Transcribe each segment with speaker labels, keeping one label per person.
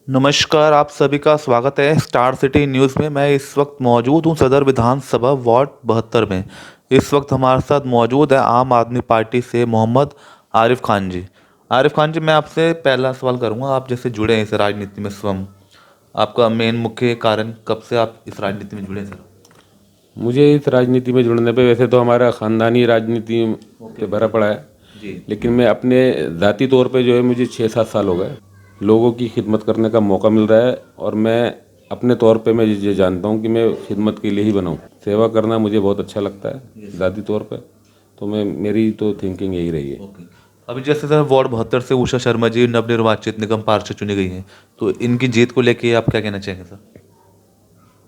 Speaker 1: नमस्कार, आप सभी का स्वागत है स्टार सिटी न्यूज़ में। मैं इस वक्त मौजूद हूं सदर विधानसभा वार्ड 72 में। इस वक्त हमारे साथ मौजूद है आम आदमी पार्टी से मोहम्मद आरिफ खान जी। आरिफ खान जी, मैं आपसे पहला सवाल करूंगा। आप जैसे जुड़े हैं इस राजनीति में स्वयं, आपका मेन मुख्य कारण कब से आप इस राजनीति में जुड़े सर?
Speaker 2: मुझे इस राजनीति में जुड़ने पे वैसे तो हमारा ख़ानदानी राजनीति से भरा पड़ा है,
Speaker 1: जी।
Speaker 2: लेकिन मैं अपने ज़ाती तौर पे जो है मुझे 6-7 साल हो गए लोगों की खिदमत करने का मौका मिल रहा है। और मैं अपने तौर पे मैं ये जानता हूँ कि मैं खिदमत के लिए ही बना हूँ। सेवा करना मुझे बहुत अच्छा लगता है ज़ाती तौर पे, तो मैं मेरी तो थिंकिंग यही रही है।
Speaker 1: ओके। अभी जैसे सर वार्ड 72 से उषा शर्मा जी नवनिर्वाचित निगम पार्षद चुनी गई हैं, तो इनकी जीत को लेके आप क्या कहना चाहेंगे सर?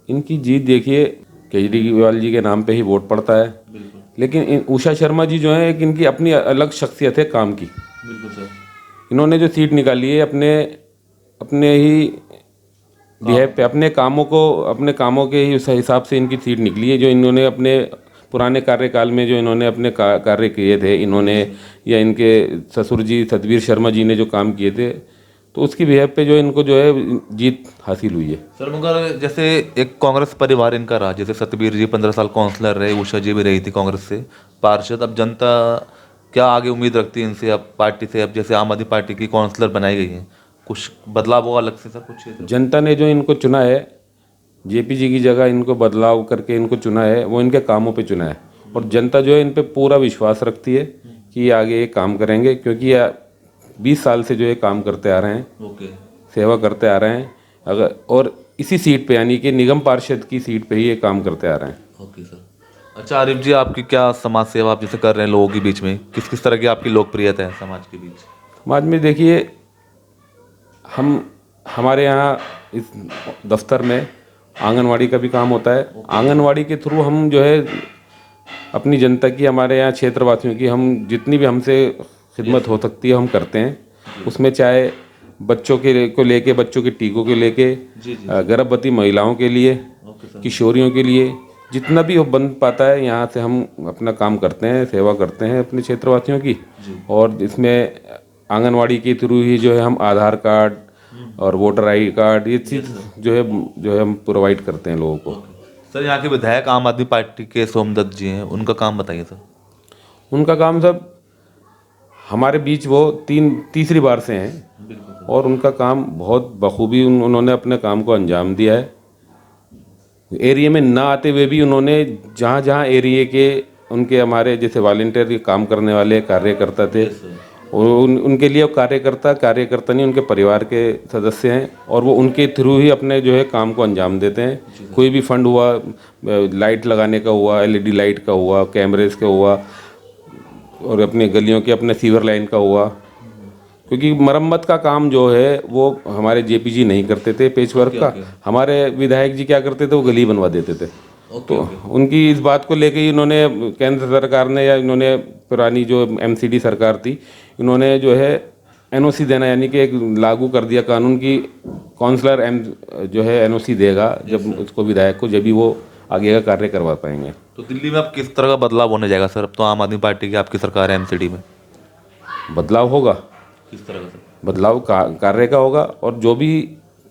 Speaker 2: इनकी जीत देखिए, केजरीवाल जी के नाम पे ही वोट पड़ता है,
Speaker 1: बिल्कुल।
Speaker 2: लेकिन उषा शर्मा जी जो है एक इनकी अपनी अलग शख्सियत है काम की।
Speaker 1: बिल्कुल सर।
Speaker 2: इन्होंने जो सीट निकाली है अपने अपने ही बिहेव पे, अपने कामों के ही उस हिसाब से इनकी सीट निकली है। जो इन्होंने अपने पुराने कार्यकाल में जो इन्होंने अपने कार्य किए थे, इन्होंने या इनके ससुर जी सतबीर शर्मा जी ने जो काम किए थे, तो उसकी बिहेव पे जो इनको जो है जीत हासिल हुई है।
Speaker 1: सर मगर जैसे एक कांग्रेस परिवार इनका रहा, जैसे सतबीर जी 15 साल काउंसलर रहे, उषा जी भी रही थी कांग्रेस से पार्षद। अब जनता क्या आगे उम्मीद रखती है इनसे, अब पार्टी से? अब जैसे आम आदमी पार्टी की काउंसलर बनाई गई है, कुछ बदलाव होगा अलग से सर कुछ क्षेत्र में?
Speaker 2: जनता ने जो इनको चुना है, जेपी जी की जगह इनको बदलाव करके इनको चुना है, वो इनके कामों पे चुना है। और जनता जो है इन पे पूरा विश्वास रखती है कि ये आगे ये काम करेंगे, क्योंकि ये 20 साल से जो ये काम करते आ रहे हैं,
Speaker 1: ओके।
Speaker 2: सेवा करते आ रहे हैं। अगर और इसी सीट पे यानी कि निगम पार्षद की सीट पे ही ये काम करते आ रहे हैं।
Speaker 1: Okay sir. अच्छा आरिफ जी, आपकी क्या समाज सेवा आप जैसे कर रहे हैं लोगों के बीच में, किस किस तरह की आपकी लोकप्रियता है समाज के बीच?
Speaker 2: समाज में देखिए, हम हमारे यहाँ इस दफ्तर में आंगनवाड़ी का भी काम होता है। आंगनवाड़ी के थ्रू हम जो है अपनी जनता की, हमारे यहाँ क्षेत्रवासियों की, हम जितनी भी हमसे खिदमत हो सकती है हम करते हैं। उसमें चाहे बच्चों को लेके, बच्चों के टीकों को लेके, गर्भवती महिलाओं के लिए, किशोरियों के लिए, जितना भी हो बन पाता है यहाँ से हम अपना काम करते हैं, सेवा करते हैं अपने क्षेत्रवासियों की। और इसमें आंगनवाड़ी के थ्रू ही जो है हम आधार कार्ड और वोटर आई कार्ड, ये चीज़ जो है हम प्रोवाइड करते हैं लोगों को।
Speaker 1: सर यहाँ के विधायक आम आदमी पार्टी के सोमदत्त जी हैं, उनका काम बताइए सर।
Speaker 2: उनका काम सब हमारे बीच वो तीसरी बार से हैं, और उनका काम बहुत बखूबी उन्होंने अपने काम को अंजाम दिया है। एरिया में ना आते हुए भी उन्होंने जहाँ जहाँ एरिया के उनके हमारे जैसे वॉलंटियर काम करने वाले कार्यकर्ता थे, उनके लिए कार्यकर्ता नहीं, उनके परिवार के सदस्य हैं, और वो उनके थ्रू ही अपने जो है काम को अंजाम देते हैं। कोई भी फंड हुआ, लाइट लगाने का हुआ, एलईडी लाइट का हुआ, कैमरेज का हुआ, और अपने गलियों के अपने सीवर लाइन का हुआ, क्योंकि मरम्मत का काम जो है वो हमारे जेपी जी नहीं करते थे, पेच वर्क का। हमारे विधायक जी क्या करते थे, वो गली बनवा देते थे। तो उनकी इस बात को लेके ही इन्होंने, केंद्र सरकार ने या इन्होंने पुरानी जो एमसीडी सरकार थी, इन्होंने जो है एनओसी देना, यानी कि एक लागू कर दिया कानून की काउंसलर जो है एनओसी देगा जब उसको, विधायक को, जब भी वो आगे का कार्य करवा पाएंगे।
Speaker 1: तो दिल्ली में अब किस तरह का बदलाव होने जाएगा सर? अब तो आम आदमी पार्टी की आपकी सरकार है एमसीडी में।
Speaker 2: बदलाव होगा,
Speaker 1: किस तरह का सर?
Speaker 2: बदलाव कार्य का होगा, और जो भी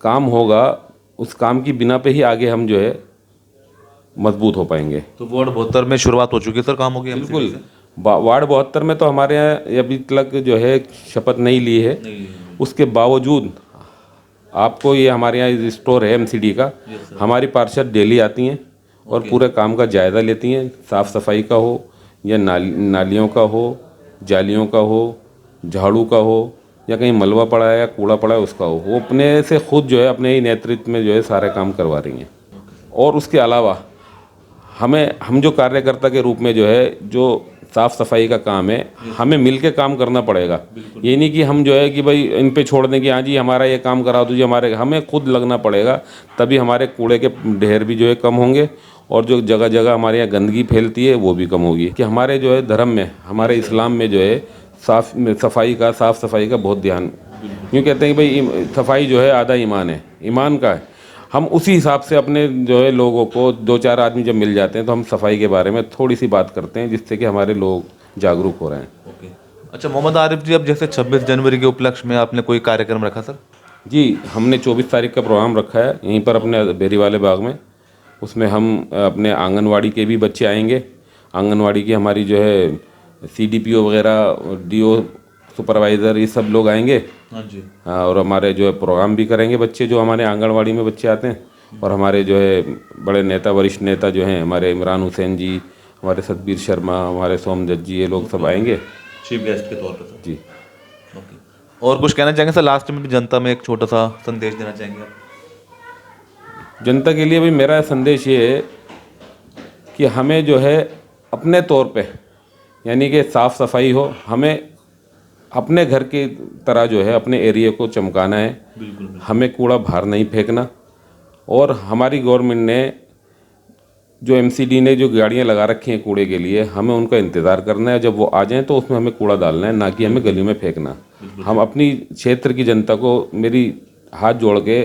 Speaker 2: काम होगा उस काम की बिना पे ही आगे हम जो है मजबूत हो पाएंगे।
Speaker 1: तो वार्ड 72 में शुरुआत हो चुकी है सर कामों की?
Speaker 2: बिल्कुल। वार्ड 72 में तो हमारे यहाँ अभी तक जो है शपथ नहीं ली है। उसके बावजूद आपको, ये हमारे यहाँ स्टोर है एमसीडी का, हमारी पार्षद डेली आती हैं और पूरे काम का जायज़ा लेती हैं। साफ़ सफाई का हो या नालियों का हो, जालियों का हो, झाड़ू का हो, या कहीं मलबा पड़ा है या कूड़ा पड़ा है उसका हो, वो अपने से खुद जो है अपने ही नेतृत्व में जो है सारे काम करवा रही हैं। और उसके अलावा हम जो कार्यकर्ता के रूप में जो है, जो साफ़ सफाई का काम है, हमें मिल के काम करना पड़ेगा। ये नहीं कि हम जो है कि भाई इन पे छोड़ दें कि हाँ जी हमारा ये काम करा दो जी, हमें खुद लगना पड़ेगा, तभी हमारे कूड़े के ढेर भी जो है कम होंगे, और जो जगह जगह हमारे यहाँ गंदगी फैलती है वो भी कम होगी। कि हमारे जो है धर्म में, हमारे इस्लाम में जो है साफ़ सफाई का बहुत ध्यान, यूँ कहते हैं कि भाई सफाई जो है आधा ईमान है, ईमान का है। हम उसी हिसाब से अपने जो है लोगों को, 2-4 आदमी जब मिल जाते हैं तो हम सफाई के बारे में थोड़ी सी बात करते हैं, जिससे कि हमारे लोग जागरूक हो रहे हैं।
Speaker 1: ओके। अच्छा मोहम्मद आरिफ जी, अब जैसे 26 जनवरी के उपलक्ष्य में आपने कोई कार्यक्रम रखा सर?
Speaker 2: जी, हमने 24 तारीख का प्रोग्राम रखा है यहीं पर अपने बेरी वाले बाग में। उसमें हम अपने आंगनवाड़ी के भी बच्चे आएंगे। आंगनवाड़ी की हमारी जो है सीडीपीओ वगैरह, डीओ सुपरवाइज़र, ये सब लोग आएंगे।
Speaker 1: हाँ जी।
Speaker 2: हाँ, और हमारे जो है प्रोग्राम भी करेंगे बच्चे जो हमारे आंगनवाड़ी में बच्चे आते हैं। और हमारे जो है बड़े नेता, वरिष्ठ नेता जो हैं, हमारे इमरान हुसैन जी, हमारे सतबीर शर्मा, हमारे सोमदत्त जी, ये लोग सब आएंगे।
Speaker 1: चीफ गेस्ट के तौर पर सर।
Speaker 2: जी।
Speaker 1: ओके। और कुछ कहना चाहेंगे सर लास्ट में, जनता में एक छोटा सा संदेश देना चाहेंगे आप?
Speaker 2: जनता के लिए भी मेरा संदेश ये है कि हमें जो है अपने तौर पे, यानी कि साफ़ सफाई हो, हमें अपने घर की तरह जो है अपने एरिया को चमकाना है।
Speaker 1: बिल्कुल।
Speaker 2: हमें कूड़ा बाहर नहीं फेंकना। और हमारी गवर्नमेंट ने जो एमसीडी ने जो गाड़ियां लगा रखी हैं कूड़े के लिए, हमें उनका इंतज़ार करना है। जब वो आ जाएं तो उसमें हमें कूड़ा डालना है, ना कि हमें गली में फेंकना। हम अपनी क्षेत्र की जनता को मेरी हाथ जोड़ के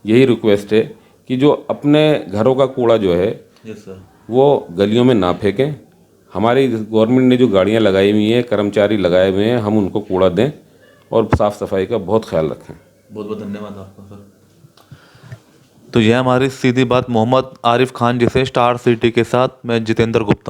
Speaker 2: यही रिक्वेस्ट है कि जो अपने घरों का कूड़ा जो है
Speaker 1: यस सर।
Speaker 2: वो गलियों में ना फेंकें। हमारी गवर्नमेंट ने जो गाड़ियां लगाई हुई हैं, कर्मचारी लगाए हुए हैं, हम उनको कूड़ा दें और साफ़ सफाई का बहुत ख्याल रखें।
Speaker 1: बहुत बहुत धन्यवाद आपका सर। तो यह हमारी सीधी बात मोहम्मद आरिफ खान जी से, स्टार सिटी के साथ मैं जितेंद्र गुप्ता।